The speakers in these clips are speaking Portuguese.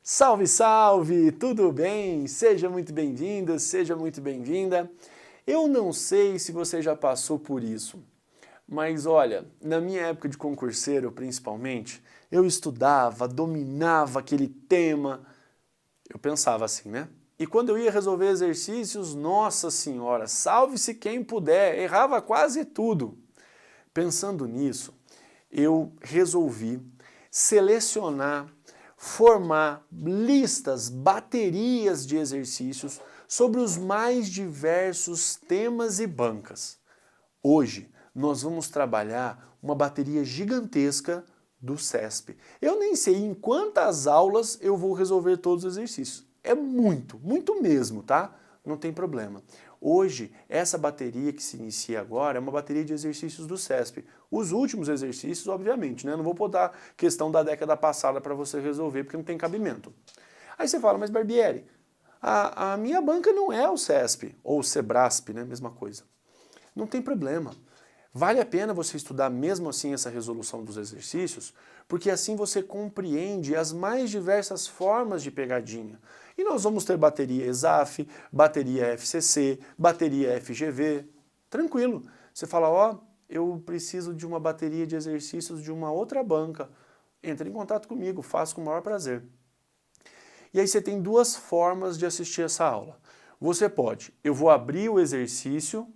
Salve, salve! Tudo bem? Seja muito bem-vindo, seja muito bem-vinda. Eu não sei se você já passou por isso, mas olha, na minha época de concurseiro, principalmente, eu estudava, dominava aquele tema, eu pensava assim, né? E quando eu ia resolver exercícios, nossa senhora, salve-se quem puder, errava quase tudo. Pensando nisso, eu resolvi selecionar, formar listas, baterias de exercícios sobre os mais diversos temas e bancas. Hoje nós vamos trabalhar uma bateria gigantesca do CESP. Eu nem sei em quantas aulas eu vou resolver todos os exercícios. É muito, muito mesmo, tá? Não tem problema. Hoje, essa bateria que se inicia agora é uma bateria de exercícios do CESP. Os últimos exercícios, obviamente, né? Não vou botar questão da década passada para você resolver, porque não tem cabimento. Aí você fala, mas Barbieri, a minha banca não é o CESP, ou o Sebrasp, né? Mesma coisa. Não tem problema. Vale a pena você estudar mesmo assim essa resolução dos exercícios, porque assim você compreende as mais diversas formas de pegadinha. E nós vamos ter bateria ESAF, bateria FCC, bateria FGV, tranquilo. Você fala, ó, eu preciso de uma bateria de exercícios de uma outra banca. Entre em contato comigo, faço com o maior prazer. E aí você tem duas formas de assistir essa aula. Você pode, eu vou abrir o exercício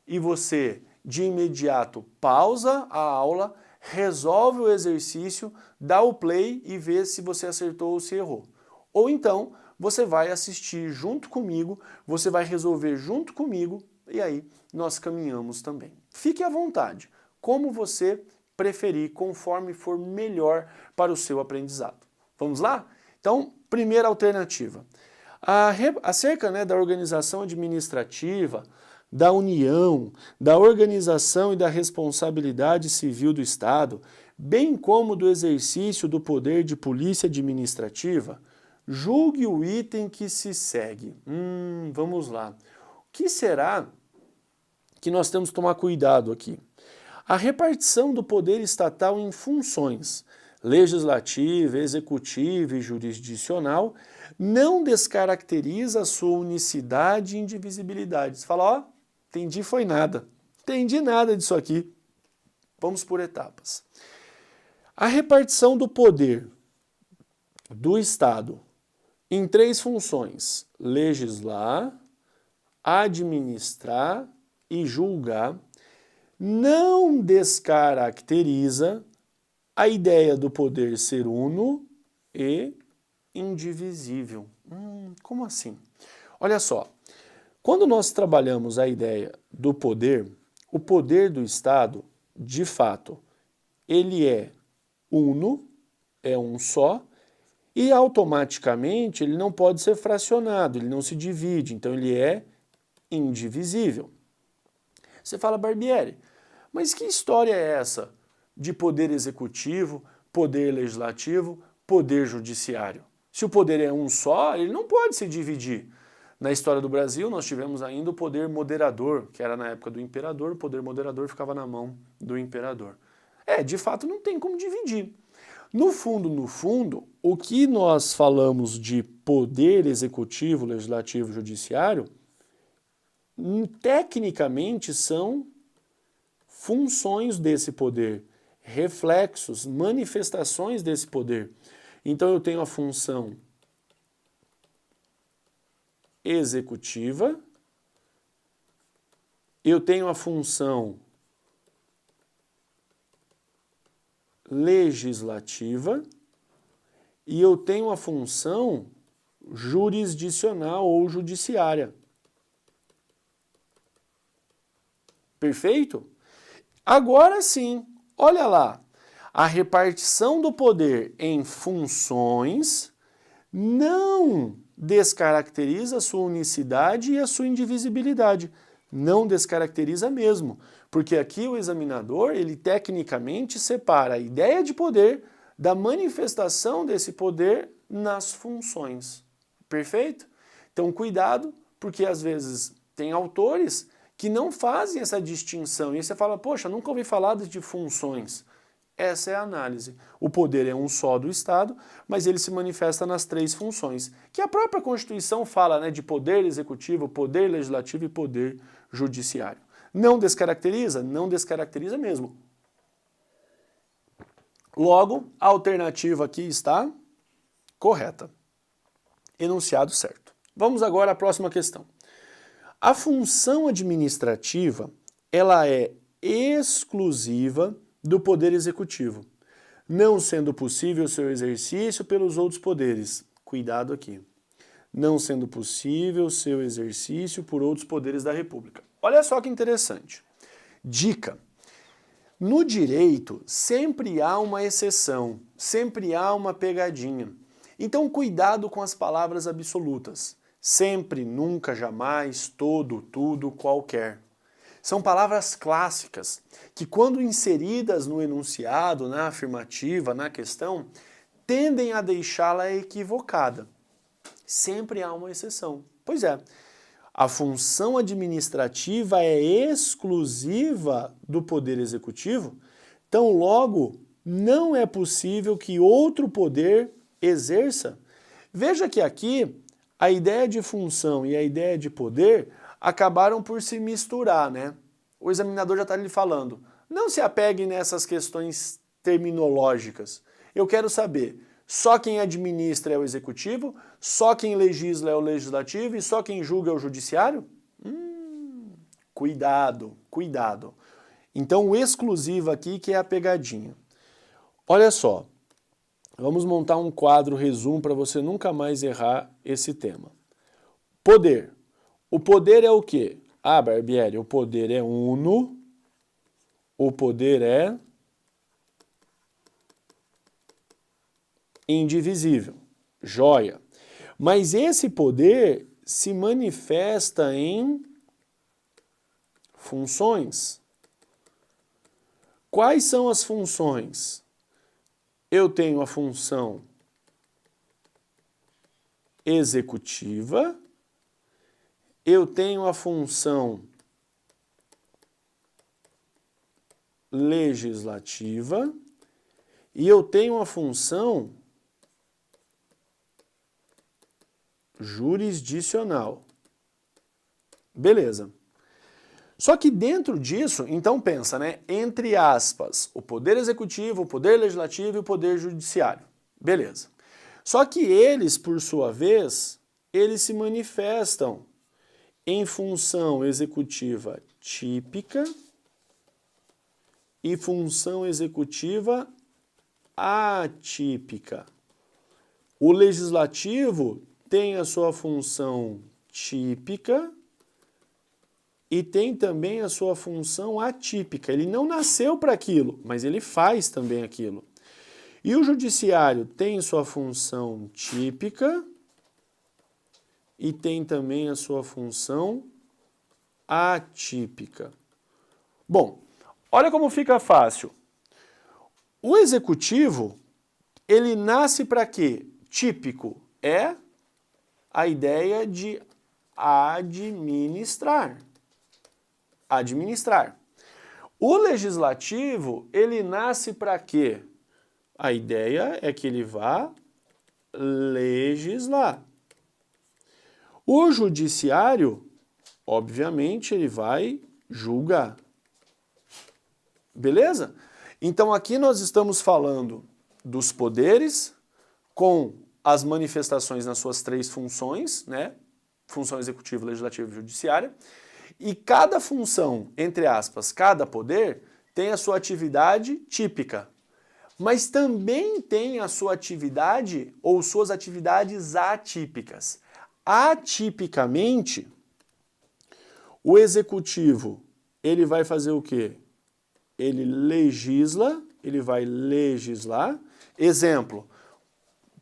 e você de imediato pausa a aula, resolve o exercício, dá o play e vê se você acertou ou se errou. Ou então, você vai assistir junto comigo, você vai resolver junto comigo e aí nós caminhamos também. Fique à vontade, como você preferir, conforme for melhor para o seu aprendizado. Vamos lá? Então, primeira alternativa. Acerca, né, da organização administrativa, da União, da organização e da responsabilidade civil do Estado, bem como do exercício do poder de polícia administrativa, julgue o item que se segue. Vamos lá. O que será que nós temos que tomar cuidado aqui? A repartição do poder estatal em funções legislativa, executiva e jurisdicional não descaracteriza a sua unicidade e indivisibilidade. Você fala, ó, entendi foi nada. Entendi nada disso aqui. Vamos por etapas. A repartição do poder do Estado em três funções: legislar, administrar e julgar, não descaracteriza a ideia do poder ser uno e indivisível. Como assim? Olha só, quando nós trabalhamos a ideia do poder, o poder do Estado, de fato, ele é uno, é um só, e automaticamente ele não pode ser fracionado, ele não se divide, então ele é indivisível. Você fala, Barbieri, mas que história é essa de poder executivo, poder legislativo, poder judiciário? Se o poder é um só, ele não pode se dividir. Na história do Brasil, nós tivemos ainda o poder moderador, que era na época do imperador, o poder moderador ficava na mão do imperador. De fato, não tem como dividir. No fundo, o que nós falamos de poder executivo, legislativo e judiciário, tecnicamente são funções desse poder, reflexos, manifestações desse poder. Então eu tenho a função executiva, eu tenho a função legislativa e eu tenho a função jurisdicional ou judiciária. Perfeito? Agora sim, olha lá, a repartição do poder em funções não descaracteriza a sua unicidade e a sua indivisibilidade. Não descaracteriza mesmo, porque aqui o examinador, ele tecnicamente separa a ideia de poder da manifestação desse poder nas funções. Perfeito? Então cuidado, porque às vezes tem autores que não fazem essa distinção. E aí você fala, poxa, nunca ouvi falar de funções. Essa é a análise. O poder é um só do Estado, mas ele se manifesta nas três funções, que a própria Constituição fala, né, de poder executivo, poder legislativo e poder judiciário. Não descaracteriza? Não descaracteriza mesmo. Logo, a alternativa aqui está correta. Enunciado certo. Vamos agora à próxima questão. A função administrativa, ela é exclusiva do Poder Executivo, não sendo possível seu exercício pelos outros poderes. Cuidado aqui. Não sendo possível seu exercício por outros poderes da República. Olha só que interessante. Dica. No direito, sempre há uma exceção, sempre há uma pegadinha. Então, cuidado com as palavras absolutas. Sempre, nunca, jamais, todo, tudo, qualquer. São palavras clássicas que, quando inseridas no enunciado, na afirmativa, na questão, tendem a deixá-la equivocada. Sempre há uma exceção. Pois é, a função administrativa é exclusiva do Poder Executivo, então logo não é possível que outro poder exerça. Veja que aqui a ideia de função e a ideia de poder acabaram por se misturar, né? O examinador já está lhe falando, não se apegue nessas questões terminológicas. Eu quero saber, só quem administra é o executivo, só quem legisla é o legislativo e só quem julga é o judiciário? Cuidado, cuidado. Então o exclusivo aqui que é a pegadinha. Olha só, vamos montar um quadro resumo para você nunca mais errar esse tema. Poder. O poder é o quê? Ah, Barbieri, o poder é uno, o poder é indivisível. Joia. Mas esse poder se manifesta em funções. Quais são as funções? Eu tenho a função executiva, eu tenho a função legislativa e eu tenho a função jurisdicional. Beleza. Só que dentro disso, então pensa, né? Entre aspas, o poder executivo, o poder legislativo e o poder judiciário. Beleza. Só que eles, por sua vez, eles se manifestam em função executiva típica e função executiva atípica. O legislativo tem a sua função típica e tem também a sua função atípica. Ele não nasceu para aquilo, mas ele faz também aquilo. E o judiciário tem sua função típica e tem também a sua função atípica. Bom, olha como fica fácil. O executivo, ele nasce para quê? Típico é a ideia de administrar. Administrar. O legislativo, ele nasce para quê? A ideia é que ele vá legislar. O judiciário, obviamente, ele vai julgar. Beleza? Então aqui nós estamos falando dos poderes com as manifestações nas suas três funções, né? Função executiva, legislativa e judiciária. E cada função, entre aspas, cada poder, tem a sua atividade típica. Mas também tem a sua atividade ou suas atividades atípicas. Atipicamente, o executivo, ele vai fazer o quê? Ele legisla, ele vai legislar. Exemplo,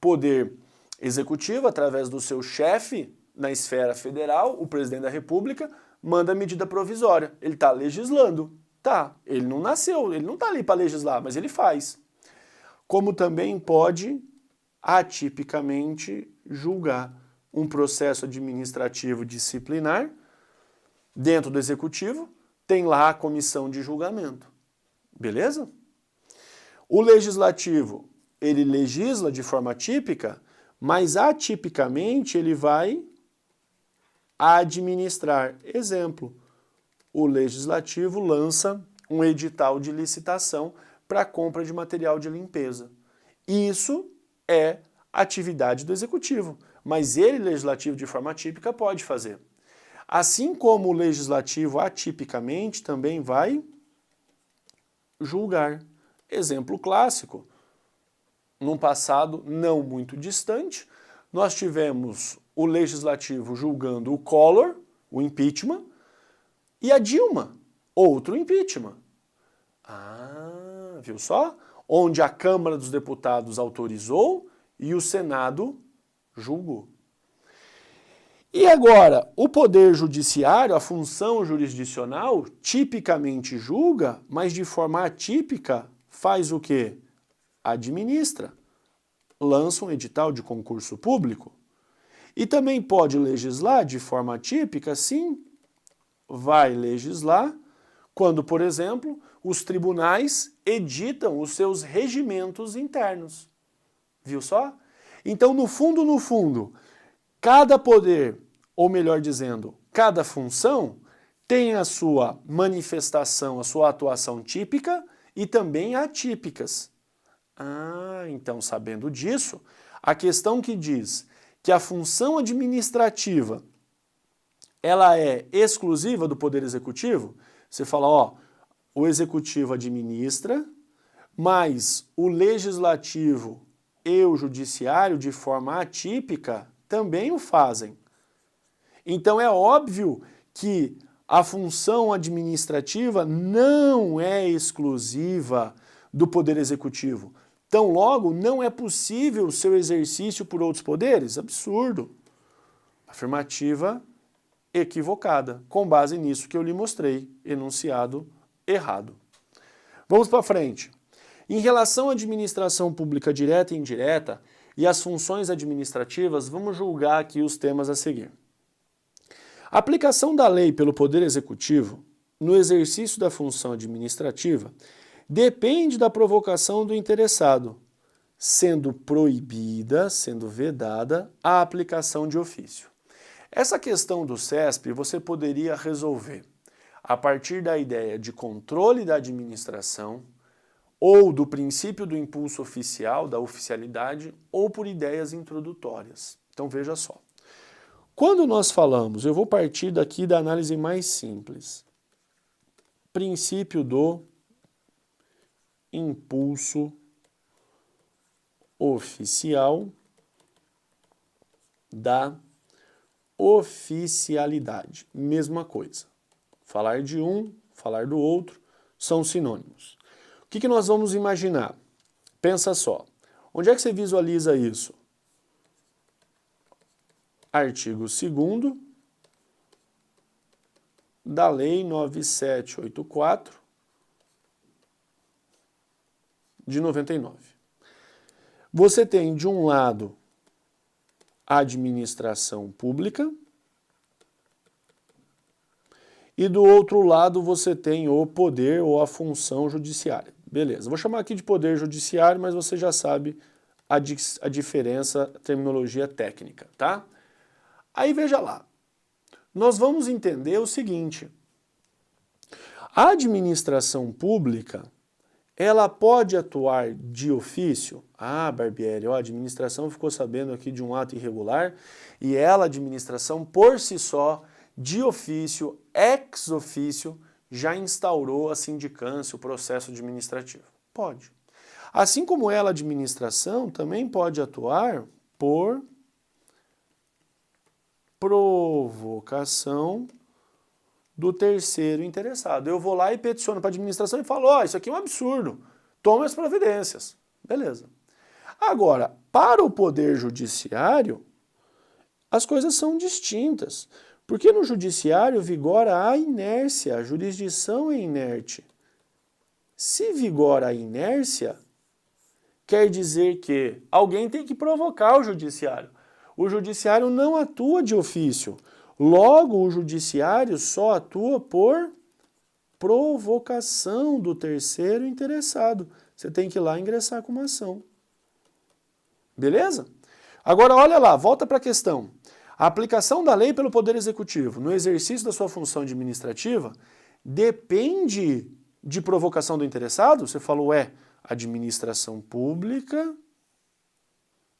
poder executivo, através do seu chefe na esfera federal, o presidente da República, manda medida provisória. Ele está legislando. Tá, ele não nasceu, ele não está ali para legislar, mas ele faz. Como também pode, atipicamente, julgar um processo administrativo disciplinar. Dentro do executivo, tem lá a comissão de julgamento. Beleza? O legislativo, ele legisla de forma típica, mas atipicamente ele vai administrar. Exemplo, o legislativo lança um edital de licitação para compra de material de limpeza. Isso é atividade do executivo, mas ele, legislativo, de forma típica, pode fazer. Assim como o legislativo atipicamente também vai julgar. Exemplo clássico, num passado não muito distante, nós tivemos o legislativo julgando o Collor, o impeachment, e a Dilma, outro impeachment. Ah, viu só? Onde a Câmara dos Deputados autorizou e o Senado julgou. E agora, o Poder Judiciário, a função jurisdicional, tipicamente julga, mas de forma atípica faz o quê? Administra. Lança um edital de concurso público. E também pode legislar de forma atípica, sim, vai legislar quando, por exemplo, os tribunais editam os seus regimentos internos. Viu só? Então, no fundo, cada poder, ou melhor dizendo, cada função, tem a sua manifestação, a sua atuação típica e também atípicas. Ah, então sabendo disso, a questão que diz que a função administrativa ela é exclusiva do Poder Executivo, você fala, ó, o Executivo administra, mas o Legislativo e o Judiciário, de forma atípica, também o fazem. Então é óbvio que a função administrativa não é exclusiva do Poder Executivo. Tão logo, não é possível o seu exercício por outros poderes? Absurdo. Afirmativa equivocada, com base nisso que eu lhe mostrei, enunciado errado. Vamos para frente. Em relação à administração pública direta e indireta e as funções administrativas, vamos julgar aqui os temas a seguir. A aplicação da lei pelo Poder Executivo no exercício da função administrativa depende da provocação do interessado, sendo proibida, sendo vedada, a aplicação de ofício. Essa questão do CESP você poderia resolver a partir da ideia de controle da administração ou do princípio do impulso oficial, da oficialidade, ou por ideias introdutórias. Então veja só. Quando nós falamos, eu vou partir daqui da análise mais simples, princípio do impulso oficial da oficialidade. Mesma coisa. Falar de um, falar do outro, são sinônimos. O que nós vamos imaginar? Pensa só. Onde é que você visualiza isso? Artigo 2º da Lei 9784 de 99. Você tem, de um lado, a administração pública e, do outro lado, você tem o poder ou a função judiciária. Beleza, vou chamar aqui de poder judiciário, mas você já sabe a diferença, a terminologia técnica, tá? Aí veja lá, nós vamos entender o seguinte, a administração pública, ela pode atuar de ofício? Ah, Barbieri, a administração ficou sabendo aqui de um ato irregular e ela, a administração, por si só, de ofício, ex ofício, já instaurou a sindicância, o processo administrativo. Pode. Assim como ela, a administração, também pode atuar por provocação do terceiro interessado. Eu vou lá e peticiono para a administração e falo, ó, isso aqui é um absurdo, tome as providências. Beleza. Agora, para o Poder Judiciário, as coisas são distintas, porque no Judiciário vigora a inércia, a jurisdição é inerte. Se vigora a inércia, quer dizer que alguém tem que provocar o Judiciário. O Judiciário não atua de ofício. Logo, o Judiciário só atua por provocação do terceiro interessado, você tem que ir lá ingressar com uma ação. Beleza? Agora olha lá, volta para a questão. A aplicação da lei pelo Poder Executivo no exercício da sua função administrativa depende de provocação do interessado? Você falou, administração pública,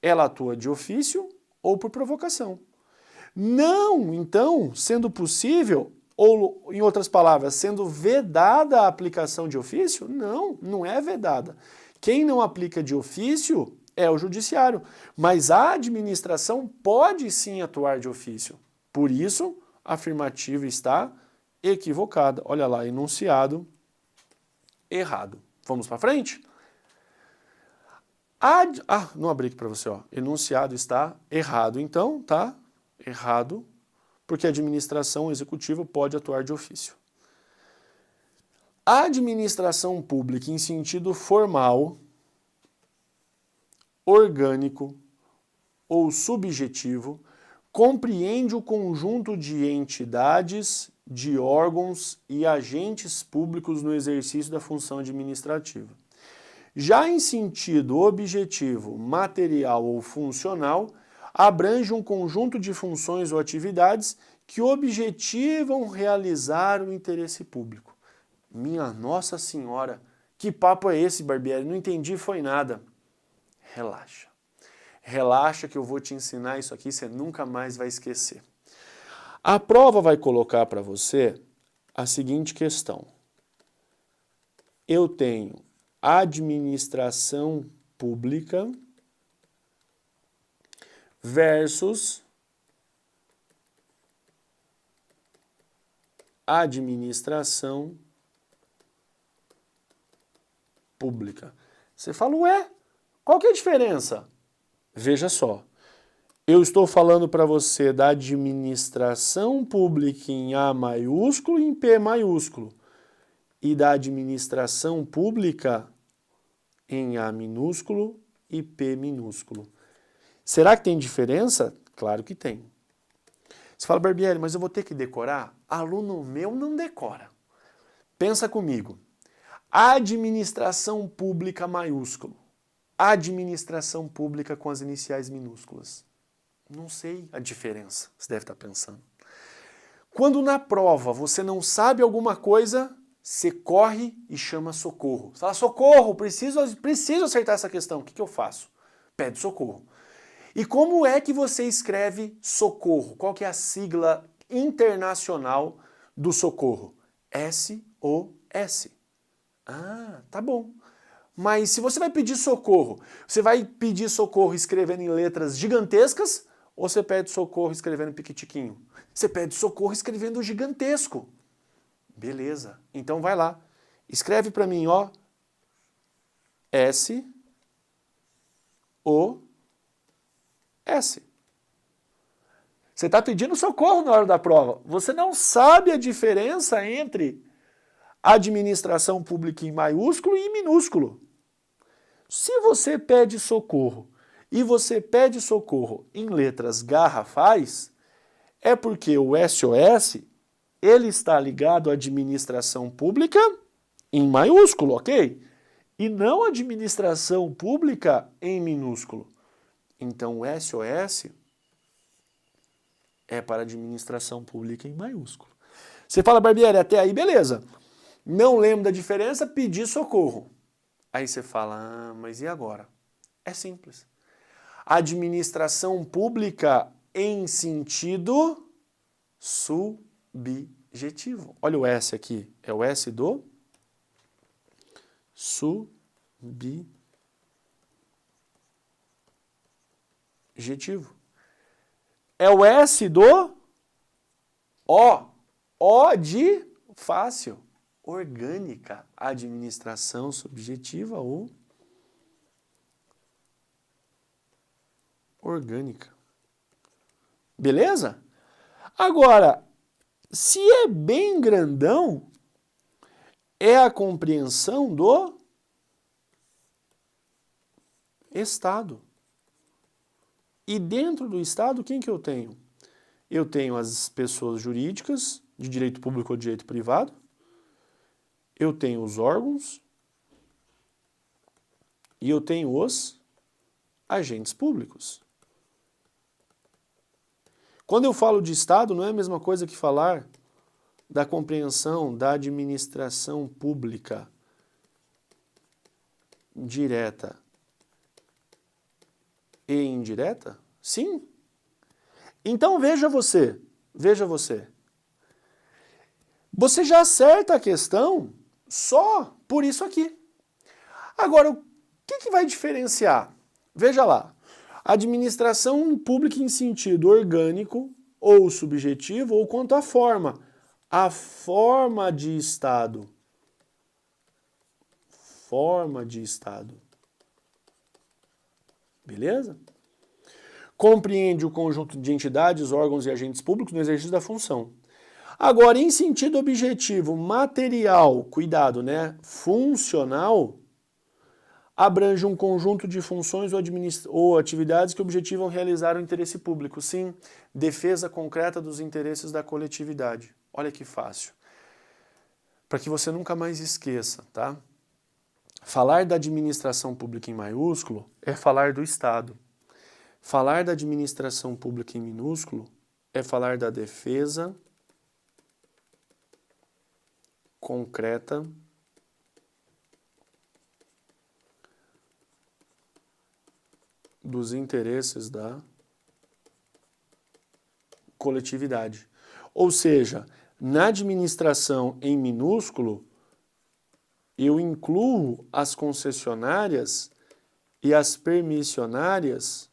ela atua de ofício ou por provocação. Não, então, sendo possível, ou em outras palavras, sendo vedada a aplicação de ofício? Não, não é vedada. Quem não aplica de ofício é o judiciário, mas a administração pode sim atuar de ofício. Por isso, a afirmativa está equivocada. Olha lá, enunciado errado. Vamos para frente? Não abri aqui para você, ó. Enunciado está errado. Então, tá errado, porque a administração executiva pode atuar de ofício. A administração pública em sentido formal, orgânico ou subjetivo compreende o conjunto de entidades, de órgãos e agentes públicos no exercício da função administrativa. Já em sentido objetivo, material ou funcional, abrange um conjunto de funções ou atividades que objetivam realizar o interesse público. Minha Nossa Senhora, que papo é esse, Barbieri? Não entendi, foi nada. Relaxa. Relaxa que eu vou te ensinar isso aqui, você nunca mais vai esquecer. A prova vai colocar para você a seguinte questão. Eu tenho administração pública versus administração pública. Você fala, qual que é a diferença? Veja só, eu estou falando para você da administração pública em A maiúsculo e em P maiúsculo, e da administração pública em A minúsculo e P minúsculo. Será que tem diferença? Claro que tem. Você fala, Barbieri, mas eu vou ter que decorar? Aluno meu não decora. Pensa comigo. Administração pública maiúsculo. Administração pública com as iniciais minúsculas. Não sei a diferença, você deve estar pensando. Quando na prova você não sabe alguma coisa, você corre e chama socorro. Você fala, socorro, preciso acertar essa questão. O que eu faço? Pede socorro. E como é que você escreve socorro? Qual que é a sigla internacional do socorro? SOS. Ah, tá bom. Mas se você vai pedir socorro, você vai pedir socorro escrevendo em letras gigantescas ou você pede socorro escrevendo piquitiquinho? Você pede socorro escrevendo gigantesco. Beleza. Então vai lá. Escreve para mim, ó. SOS. Você está pedindo socorro na hora da prova. Você não sabe a diferença entre administração pública em maiúsculo e em minúsculo. Se você pede socorro e você pede socorro em letras garrafais, é porque o SOS ele está ligado à administração pública em maiúsculo, ok? E não administração pública em minúsculo. Então o SOS é para administração pública em maiúsculo. Você fala, Barbieri, até aí beleza. Não lembro da diferença, pedir socorro. Aí você fala, mas e agora? É simples. Administração pública em sentido subjetivo. Olha o S aqui, é o S do subjetivo. É o S do O de fácil. Orgânica, administração subjetiva ou orgânica. Beleza? Agora, se é bem grandão, é a compreensão do Estado. E dentro do Estado, quem que eu tenho? Eu tenho as pessoas jurídicas, de direito público ou de direito privado, eu tenho os órgãos e eu tenho os agentes públicos. Quando eu falo de Estado, não é a mesma coisa que falar da compreensão da administração pública direta e indireta? Sim. Então veja você. Você já acerta a questão só por isso aqui. Agora, o que vai diferenciar? Veja lá. Administração pública em sentido orgânico ou subjetivo ou quanto à forma. A forma de Estado. Forma de Estado. Beleza? Compreende o conjunto de entidades, órgãos e agentes públicos no exercício da função. Agora, em sentido objetivo, material, cuidado, né? Funcional, abrange um conjunto de funções ou atividades que objetivam realizar o interesse público. Sim, defesa concreta dos interesses da coletividade. Olha que fácil. Para que você nunca mais esqueça, tá? Falar da administração pública em maiúsculo é falar do Estado. Falar da administração pública em minúsculo é falar da defesa concreta dos interesses da coletividade. Ou seja, na administração em minúsculo, eu incluo as concessionárias e as permissionárias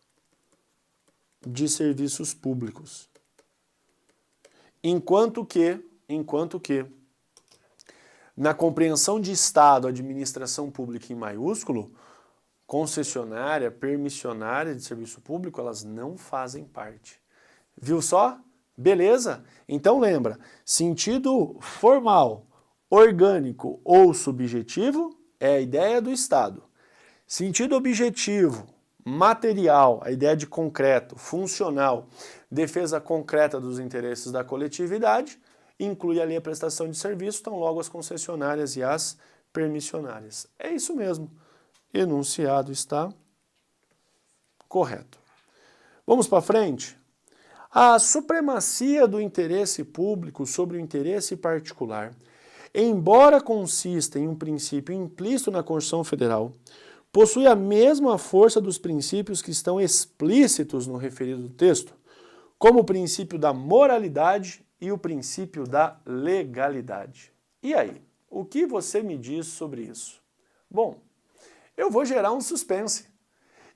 de serviços públicos. Enquanto que, na compreensão de Estado, administração pública em maiúsculo, concessionária, permissionária de serviço público, elas não fazem parte. Viu só? Beleza? Então lembra, sentido formal, orgânico ou subjetivo é a ideia do Estado. Sentido objetivo, material, a ideia de concreto, funcional, defesa concreta dos interesses da coletividade, inclui ali a prestação de serviço, então logo as concessionárias e as permissionárias. É isso mesmo. Enunciado está correto. Vamos para frente? A supremacia do interesse público sobre o interesse particular, embora consista em um princípio implícito na Constituição Federal, possui a mesma força dos princípios que estão explícitos no referido texto, como o princípio da moralidade e o princípio da legalidade. E aí, o que você me diz sobre isso? Bom, eu vou gerar um suspense.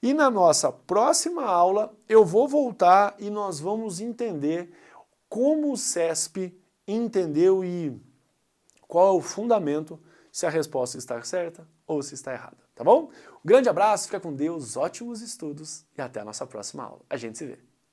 E na nossa próxima aula eu vou voltar e nós vamos entender como o CESP entendeu e qual é o fundamento, se a resposta está certa ou se está errada, tá bom? Um grande abraço, fica com Deus, ótimos estudos e até a nossa próxima aula. A gente se vê.